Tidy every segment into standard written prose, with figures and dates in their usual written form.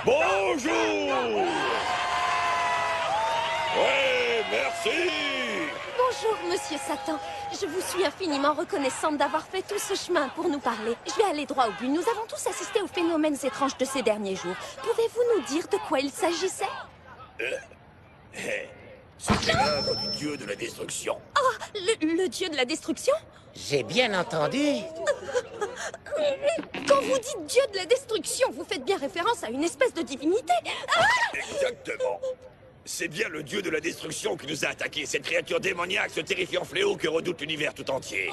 Bonjour. Ouais, merci. Bonjour, monsieur Satan. Je vous suis infiniment reconnaissante d'avoir fait tout ce chemin pour nous parler. Je vais aller droit au but. Nous avons tous assisté aux phénomènes étranges de ces derniers jours. Pouvez-vous nous dire de quoi il s'agissait? C'était l'œuvre du dieu de la destruction. Oh, le dieu de la destruction? J'ai bien entendu. Quand vous dites dieu de la destruction, vous faites bien référence à une espèce de divinité. Ah! Exactement. C'est bien le dieu de la destruction qui nous a attaqués, cette créature démoniaque, ce terrifiant fléau que redoute l'univers tout entier.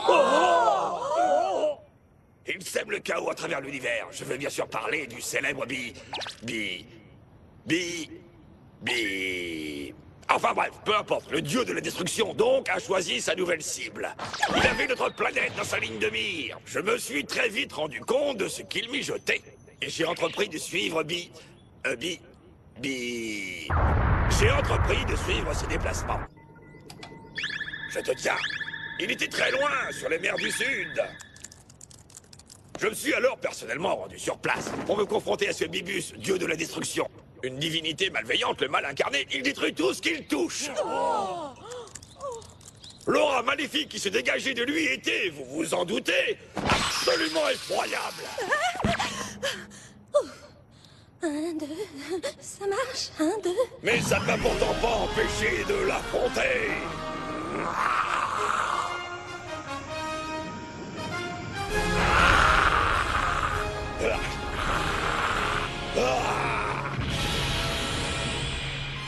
Il sème le chaos à travers l'univers. Je veux bien sûr parler du célèbre Enfin bref, peu importe, le dieu de la destruction, donc, a choisi sa nouvelle cible. Il avait notre planète dans sa ligne de mire. Je me suis très vite rendu compte de ce qu'il mijotait. Et j'ai entrepris de suivre J'ai entrepris de suivre ses déplacements. Je te tiens, il était très loin, sur les mers du Sud. Je me suis alors personnellement rendu sur place pour me confronter à ce Bibus, dieu de la destruction. Une divinité malveillante, le mal incarné, il détruit tout ce qu'il touche. L'aura maléfique qui se dégageait de lui était, vous vous en doutez, absolument effroyable. 1, 2, ça marche. 1, 2. Mais ça ne m'a pourtant pas empêché de l'affronter.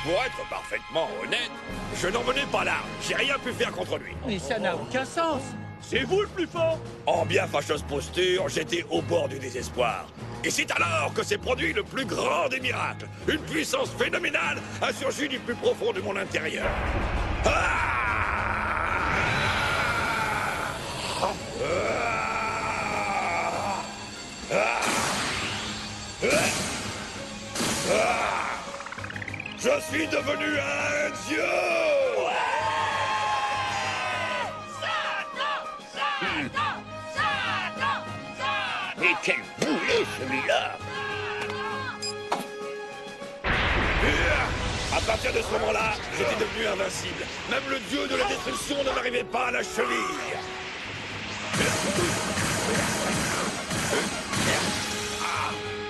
Pour être parfaitement honnête, je n'en menais pas là. J'ai rien pu faire contre lui. Mais ça n'a aucun sens. C'est vous le plus fort. En bien fâcheuse posture, j'étais au bord du désespoir. Et c'est alors que s'est produit le plus grand des miracles. Une puissance phénoménale a surgi du plus profond de mon intérieur. Je suis devenu un dieu. Mais quel boulet celui-là! À partir de ce moment-là, j'étais devenu invincible. Même le dieu de la destruction ne m'arrivait pas à la cheville.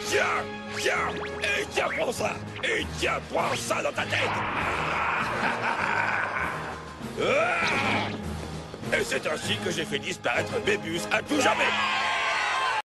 Tiens, tiens, et tiens, prends ça. Et tiens, prends ça dans ta tête. Et c'est ainsi que j'ai fait disparaître Bébus à tout jamais.